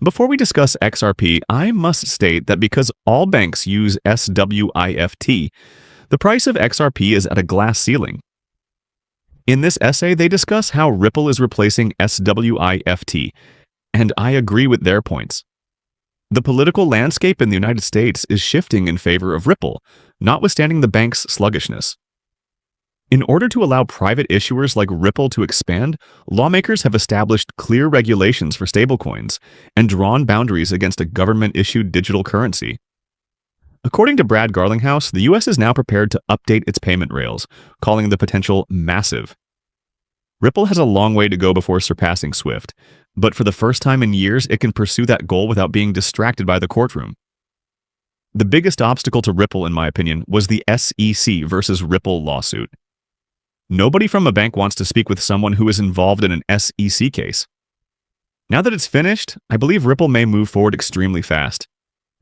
Before we discuss XRP, I must state that because all banks use SWIFT, the price of XRP is at a glass ceiling. In this essay, they discuss how Ripple is replacing SWIFT, and I agree with their points. The political landscape in the United States is shifting in favor of Ripple, notwithstanding the bank's sluggishness. In order to allow private issuers like Ripple to expand, lawmakers have established clear regulations for stablecoins and drawn boundaries against a government-issued digital currency. According to Brad Garlinghouse, the U.S. is now prepared to update its payment rails, calling the potential massive. Ripple has a long way to go before surpassing SWIFT, but for the first time in years, it can pursue that goal without being distracted by the courtroom. The biggest obstacle to Ripple, in my opinion, was the SEC versus Ripple lawsuit. Nobody from a bank wants to speak with someone who is involved in an SEC case. Now that it's finished, I believe Ripple may move forward extremely fast.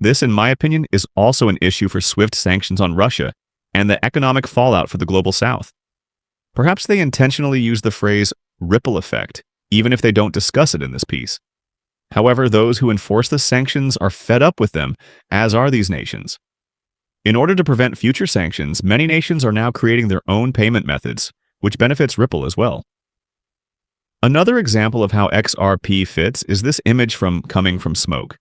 This, in my opinion, is also an issue for SWIFT sanctions on Russia and the economic fallout for the global south. Perhaps they intentionally use the phrase ripple effect, even if they don't discuss it in this piece. However, those who enforce the sanctions are fed up with them, as are these nations. In order to prevent future sanctions, many nations are now creating their own payment methods, which benefits Ripple as well. Another example of how XRP fits is this image from Coming from Smoke.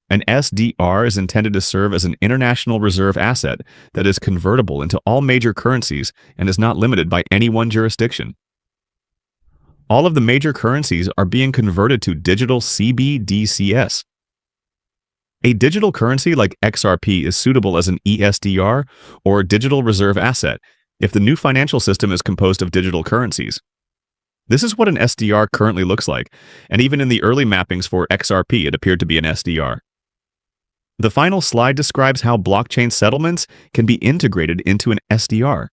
An ESDR is intended to serve as an international reserve asset that is convertible into all major currencies and is not limited by any one jurisdiction. All of the major currencies are being converted to digital CBDCs. A digital currency like XRP is suitable as an ESDR or digital reserve asset if the new financial system is composed of digital currencies. This is what an SDR currently looks like, and even in the early mappings for XRP, it appeared to be an SDR. The final slide describes how blockchain settlements can be integrated into an SDR.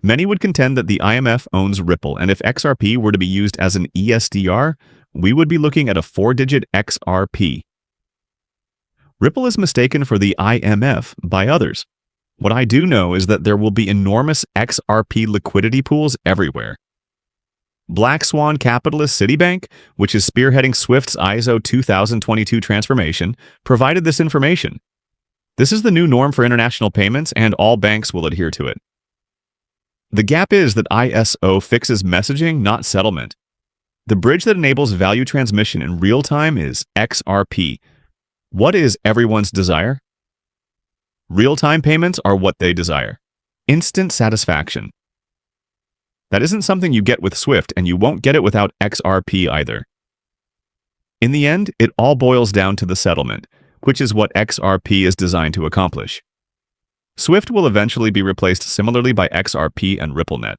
Many would contend that the IMF owns Ripple, and if XRP were to be used as an ESDR, we would be looking at a 4-digit XRP. Ripple is mistaken for the IMF by others. What I do know is that there will be enormous XRP liquidity pools everywhere. Black Swan capitalist Citibank, which is spearheading SWIFT's ISO 2022 transformation, provided this information. This is the new norm for international payments, and all banks will adhere to it. The gap is that ISO fixes messaging, not settlement. The bridge that enables value transmission in real time is XRP. What is everyone's desire? Real-time payments are what they desire. Instant satisfaction. That isn't something you get with SWIFT, and you won't get it without XRP either. In the end, it all boils down to the settlement, which is what XRP is designed to accomplish. SWIFT will eventually be replaced similarly by XRP and RippleNet.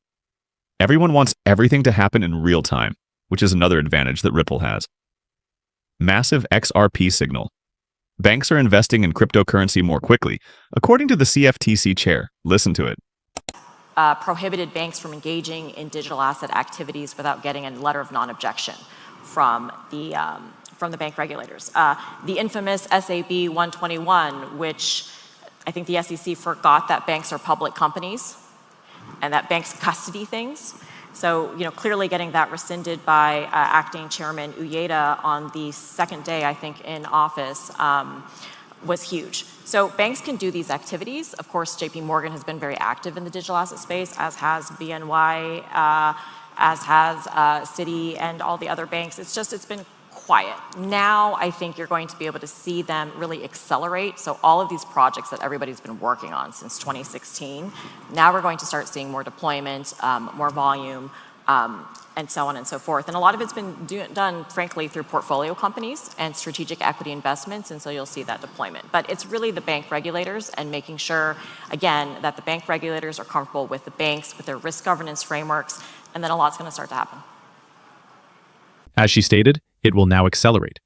Everyone wants everything to happen in real time, which is another advantage that Ripple has. Massive XRP signal. Banks are investing in cryptocurrency more quickly, according to the CFTC chair. Listen to it. Prohibited banks from engaging in digital asset activities without getting a letter of non-objection from the bank regulators. The infamous SAB 121, which I think the SEC forgot that banks are public companies and that banks custody things. So, clearly getting that rescinded by acting chairman Uyeda on the second day, I think, in office was huge. So banks can do these activities. Of course, JP Morgan has been very active in the digital asset space, as has BNY, as has Citi and all the other banks. It's been quiet. Now I think you're going to be able to see them really accelerate. So all of these projects that everybody's been working on since 2016, now we're going to start seeing more deployment, more volume, and so on and so forth. And a lot of it's been done, frankly, through portfolio companies and strategic equity investments, and so you'll see that deployment. But it's really the bank regulators and making sure, again, that the bank regulators are comfortable with the banks, with their risk governance frameworks, and then a lot's going to start to happen. As she stated, it will now accelerate.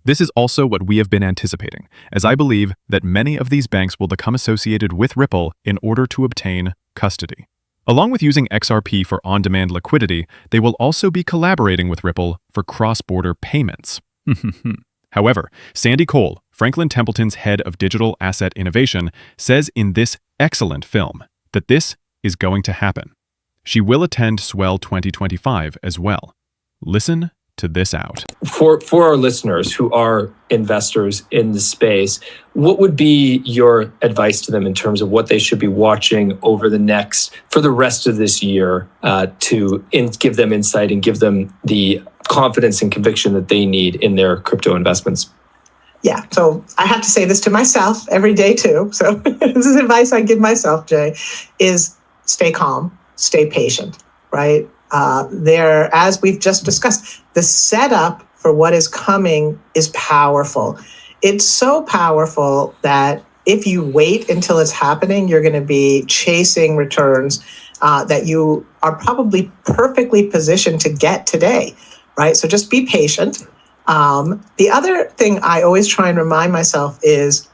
This is also what we have been anticipating, as I believe that many of these banks will become associated with Ripple in order to obtain custody. Along with using XRP for on-demand liquidity, they will also be collaborating with Ripple for cross-border payments. However, Sandy Cole, Franklin Templeton's head of digital asset innovation, says in this excellent film that this is going to happen. She will attend Swell 2025 as well. Listen to this out. For our listeners who are investors in the space, what would be your advice to them in terms of what they should be watching for the rest of this year to give them insight and give them the confidence and conviction that they need in their crypto investments? Yeah, so I have to say this to myself every day too. So this is advice I give myself, Jay, is stay calm, stay patient, right? As we've just discussed, the setup for what is coming is powerful. It's so powerful that if you wait until it's happening, you're going to be chasing returns that you are probably perfectly positioned to get today, right? So just be patient. The other thing I always try and remind myself is,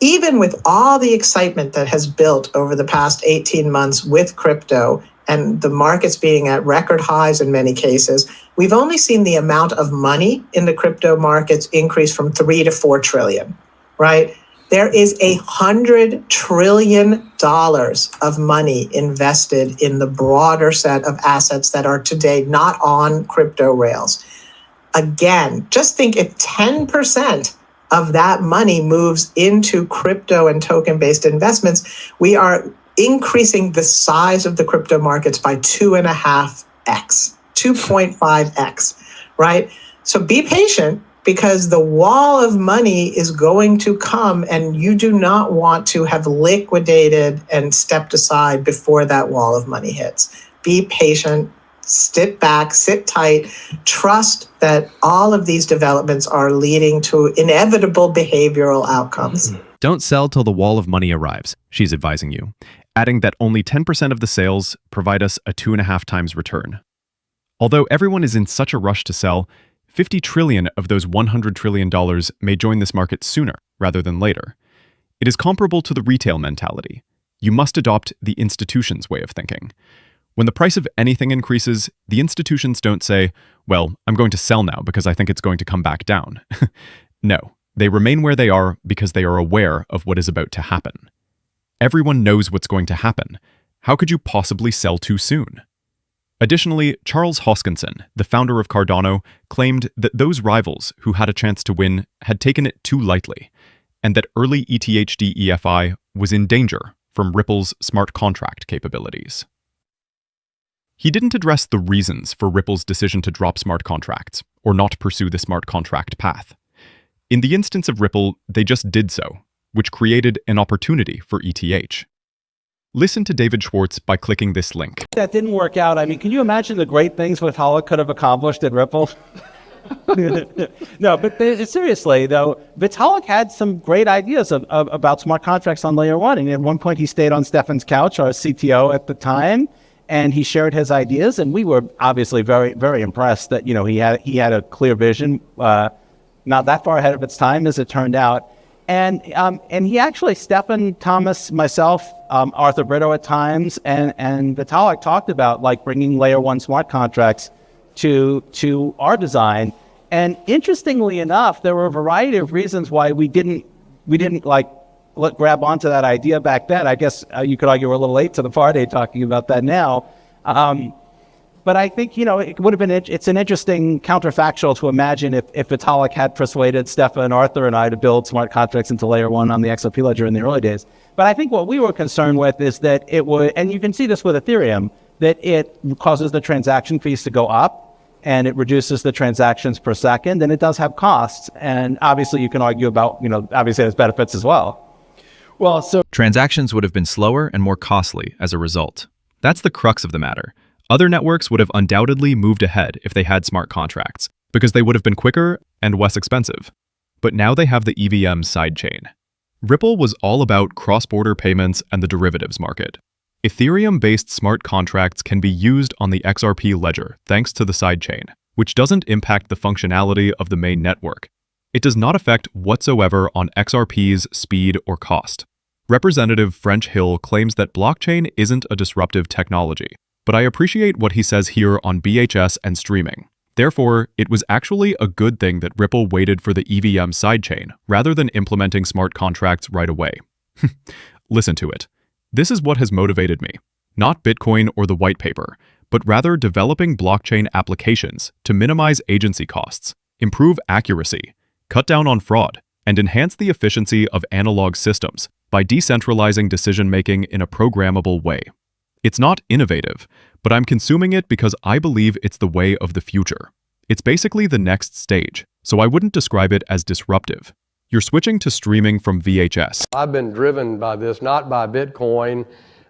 even with all the excitement that has built over the past 18 months with crypto and the markets being at record highs in many cases, we've only seen the amount of money in the crypto markets increase from 3 to 4 trillion, right? There is $100 trillion of money invested in the broader set of assets that are today not on crypto rails. Again, just think if 10% of that money moves into crypto and token-based investments, we are increasing the size of the crypto markets by 2.5x, right? So be patient, because the wall of money is going to come, and you do not want to have liquidated and stepped aside before that wall of money hits. Be patient. Sit back, sit tight, trust that all of these developments are leading to inevitable behavioral outcomes. Don't sell till the wall of money arrives, she's advising you, adding that only 10% of the sales provide us a 2.5 times return. Although everyone is in such a rush to sell, 50 trillion of those $100 trillion may join this market sooner rather than later. It is comparable to the retail mentality. You must adopt the institution's way of thinking. When the price of anything increases, the institutions don't say, well, I'm going to sell now because I think it's going to come back down. No, they remain where they are because they are aware of what is about to happen. Everyone knows what's going to happen. How could you possibly sell too soon? Additionally, Charles Hoskinson, the founder of Cardano, claimed that those rivals who had a chance to win had taken it too lightly, and that early ETHD EFI was in danger from Ripple's smart contract capabilities. He didn't address the reasons for Ripple's decision to drop smart contracts, or not pursue the smart contract path. In the instance of Ripple, they just did so, which created an opportunity for ETH. Listen to David Schwartz by clicking this link. That didn't work out. I mean, can you imagine the great things Vitalik could have accomplished at Ripple? No, but seriously, though, Vitalik had some great ideas about smart contracts on layer one. And at one point, he stayed on Stefan's couch, our CTO at the time, and he shared his ideas. And we were obviously very, very impressed that, he had a clear vision, not that far ahead of its time, as it turned out. And he actually, Stefan, Thomas, myself, Arthur Brito at times, and Vitalik talked about like bringing layer one smart contracts to our design. And interestingly enough, there were a variety of reasons why we didn't grab onto that idea back then. I guess you could argue we're a little late to the party talking about that now. But I think, it would have been, it's an interesting counterfactual to imagine if Vitalik had persuaded Stefan, Arthur, and I to build smart contracts into layer one on the XRP ledger in the early days. But I think what we were concerned with is that it would, and you can see this with Ethereum, that it causes the transaction fees to go up, and it reduces the transactions per second, and it does have costs. And obviously you can argue about, obviously there's benefits as well. Well, so transactions would have been slower and more costly as a result. That's the crux of the matter. Other networks would have undoubtedly moved ahead if they had smart contracts, because they would have been quicker and less expensive. But now they have the EVM sidechain. Ripple was all about cross-border payments and the derivatives market. Ethereum-based smart contracts can be used on the XRP ledger thanks to the sidechain, which doesn't impact the functionality of the main network. It does not affect whatsoever on XRP's speed or cost. Representative French Hill claims that blockchain isn't a disruptive technology, but I appreciate what he says here on BHS and streaming. Therefore, it was actually a good thing that Ripple waited for the EVM sidechain rather than implementing smart contracts right away. Listen to it. This is what has motivated me. Not Bitcoin or the white paper, but rather developing blockchain applications to minimize agency costs, improve accuracy, cut down on fraud, and enhance the efficiency of analog systems by decentralizing decision-making in a programmable way. It's not innovative, but I'm consuming it because I believe it's the way of the future. It's basically the next stage, so I wouldn't describe it as disruptive. You're switching to streaming from VHS. I've been driven by this, not by Bitcoin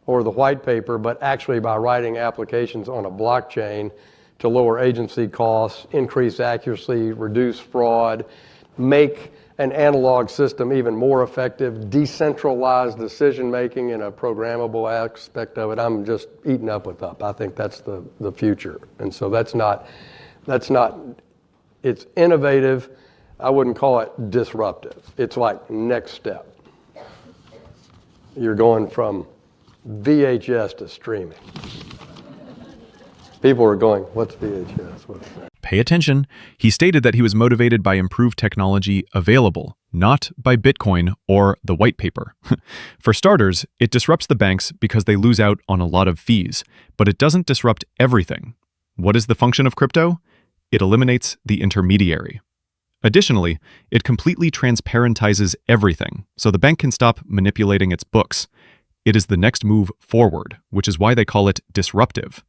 or the white paper, but actually by writing applications on a blockchain to lower agency costs, increase accuracy, reduce fraud, make an analog system even more effective, decentralize decision-making in a programmable aspect of it. I'm just eating up with up. I think that's the future. And so that's not, it's innovative. I wouldn't call it disruptive. It's like next step. You're going from VHS to streaming. People are going, what's VHS? What's that? Pay attention. He stated that he was motivated by improved technology available, not by Bitcoin or the white paper. For starters, it disrupts the banks because they lose out on a lot of fees, but it doesn't disrupt everything. What is the function of crypto? It eliminates the intermediary. Additionally, it completely transparentizes everything, so the bank can stop manipulating its books. It is the next move forward, which is why they call it disruptive.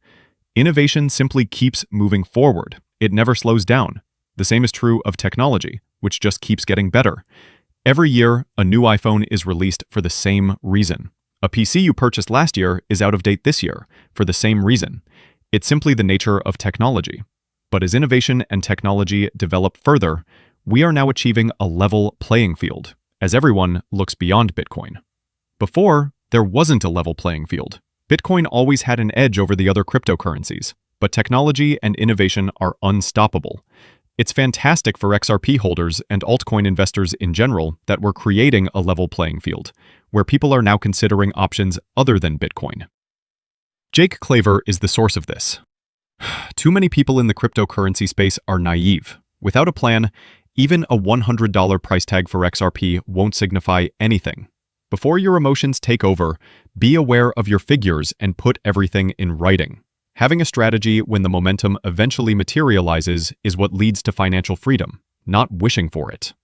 Innovation simply keeps moving forward. It never slows down. The same is true of technology, which just keeps getting better. Every year, a new iPhone is released for the same reason. A PC you purchased last year is out of date this year for the same reason. It's simply the nature of technology. But as innovation and technology develop further, we are now achieving a level playing field, as everyone looks beyond Bitcoin. Before, there wasn't a level playing field. Bitcoin always had an edge over the other cryptocurrencies, but technology and innovation are unstoppable. It's fantastic for XRP holders and altcoin investors in general that we're creating a level playing field, where people are now considering options other than Bitcoin. Jake Claver is the source of this. Too many people in the cryptocurrency space are naive. Without a plan, even a $100 price tag for XRP won't signify anything. Before your emotions take over, be aware of your figures and put everything in writing. Having a strategy when the momentum eventually materializes is what leads to financial freedom, not wishing for it.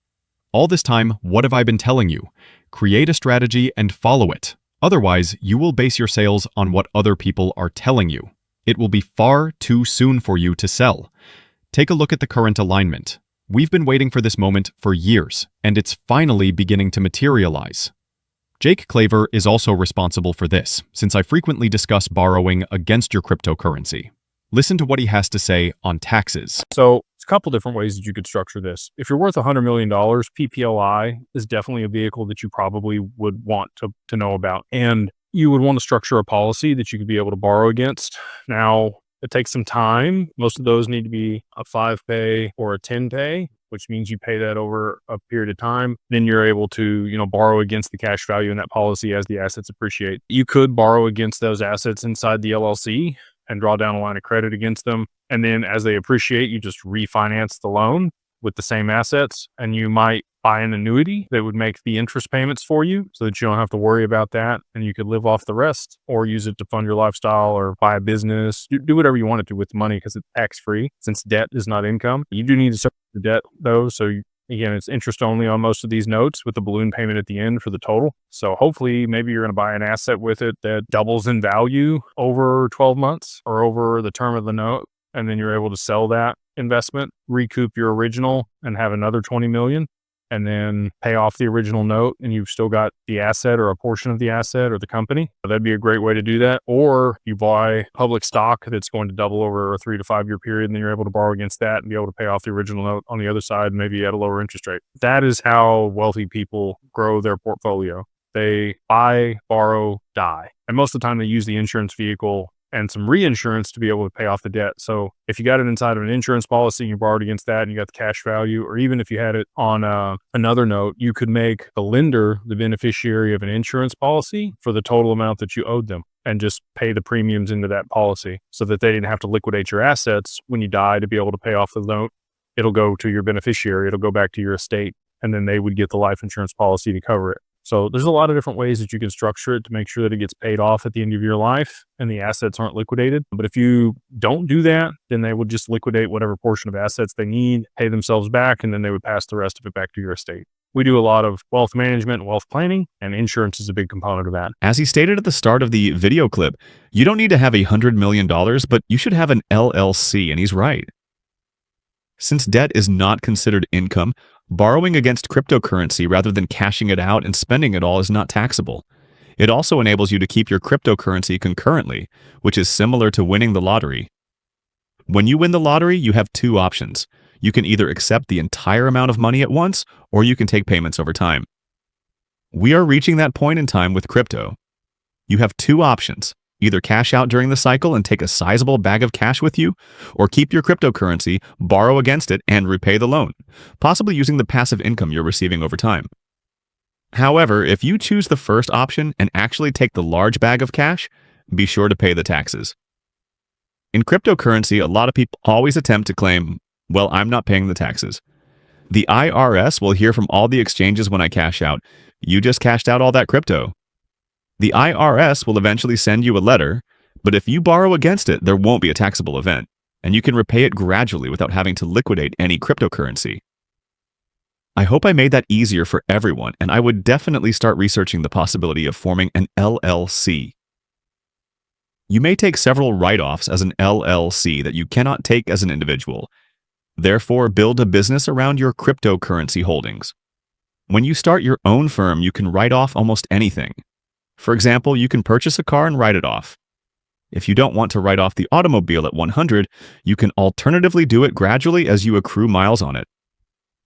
All this time, what have I been telling you? Create a strategy and follow it. Otherwise, you will base your sales on what other people are telling you. It will be far too soon for you to sell. Take a look at the current alignment. We've been waiting for this moment for years, and it's finally beginning to materialize. Jake Claver is also responsible for this, since I frequently discuss borrowing against your cryptocurrency. Listen to what he has to say on taxes. So it's a couple different ways that you could structure this. If you're worth $100 million, PPLI is definitely a vehicle that you probably would want to know about. And you would want to structure a policy that you could be able to borrow against. Now, it takes some time. Most of those need to be a 5-pay or a 10-pay, which means you pay that over a period of time. Then you're able to, borrow against the cash value in that policy as the assets appreciate. You could borrow against those assets inside the LLC and draw down a line of credit against them. And then as they appreciate, you just refinance the loan with the same assets, and you might buy an annuity that would make the interest payments for you so that you don't have to worry about that, and you could live off the rest or use it to fund your lifestyle or buy a business. You do whatever you want to do with the money because it's tax-free since debt is not income. You do need to service the debt though, so again, it's interest only on most of these notes with a balloon payment at the end for the total. So hopefully maybe you're going to buy an asset with it that doubles in value over 12 months or over the term of the note, and then you're able to sell that investment, recoup your original, and have another 20 million, and then pay off the original note, and you've still got the asset or a portion of the asset or the company. That'd be a great way to do that. Or you buy public stock that's going to double over a 3 to 5 year period, and then you're able to borrow against that and be able to pay off the original note on the other side, maybe at a lower interest rate. That is how wealthy people grow their portfolio. They buy, borrow, die. And most of the time they use the insurance vehicle and some reinsurance to be able to pay off the debt. So if you got it inside of an insurance policy and you borrowed against that and you got the cash value, or even if you had it on another note, you could make the lender the beneficiary of an insurance policy for the total amount that you owed them and just pay the premiums into that policy so that they didn't have to liquidate your assets when you die to be able to pay off the note. It'll go to your beneficiary. It'll go back to your estate, and then they would get the life insurance policy to cover it. So there's a lot of different ways that you can structure it to make sure that it gets paid off at the end of your life and the assets aren't liquidated. But if you don't do that, then they would just liquidate whatever portion of assets they need, pay themselves back, and then they would pass the rest of it back to your estate. We do a lot of wealth management and wealth planning, and insurance is a big component of that. As he stated at the start of the video clip, you don't need to have $100 million, but you should have an LLC, and he's right. Since debt is not considered income, borrowing against cryptocurrency rather than cashing it out and spending it all is not taxable. It also enables you to keep your cryptocurrency concurrently, which is similar to winning the lottery. When you win the lottery, you have two options. You can either accept the entire amount of money at once, or you can take payments over time. We are reaching that point in time with crypto. You have two options. Either cash out during the cycle and take a sizable bag of cash with you, or keep your cryptocurrency, borrow against it, and repay the loan, possibly using the passive income you're receiving over time. However, if you choose the first option and actually take the large bag of cash, be sure to pay the taxes. In cryptocurrency, a lot of people always attempt to claim, well, I'm not paying the taxes. The IRS will hear from all the exchanges when I cash out, you just cashed out all that crypto. The IRS will eventually send you a letter, but if you borrow against it, there won't be a taxable event, and you can repay it gradually without having to liquidate any cryptocurrency. I hope I made that easier for everyone, and I would definitely start researching the possibility of forming an LLC. You may take several write-offs as an LLC that you cannot take as an individual. Therefore, build a business around your cryptocurrency holdings. When you start your own firm, you can write off almost anything. For example, you can purchase a car and write it off. If you don't want to write off the automobile at 100, you can alternatively do it gradually as you accrue miles on it.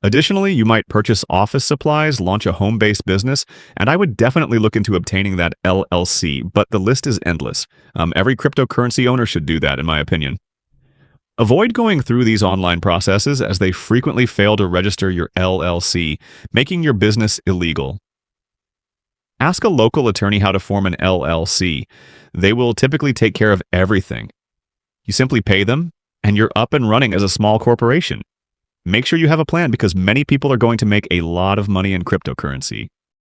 Additionally, you might purchase office supplies, launch a home-based business, and I would definitely look into obtaining that LLC, but the list is endless. Every cryptocurrency owner should do that, in my opinion. Avoid going through these online processes as they frequently fail to register your LLC, making your business illegal. Ask a local attorney how to form an LLC. They will typically take care of everything. You simply pay them, and you're up and running as a small corporation. Make sure you have a plan because many people are going to make a lot of money in cryptocurrency.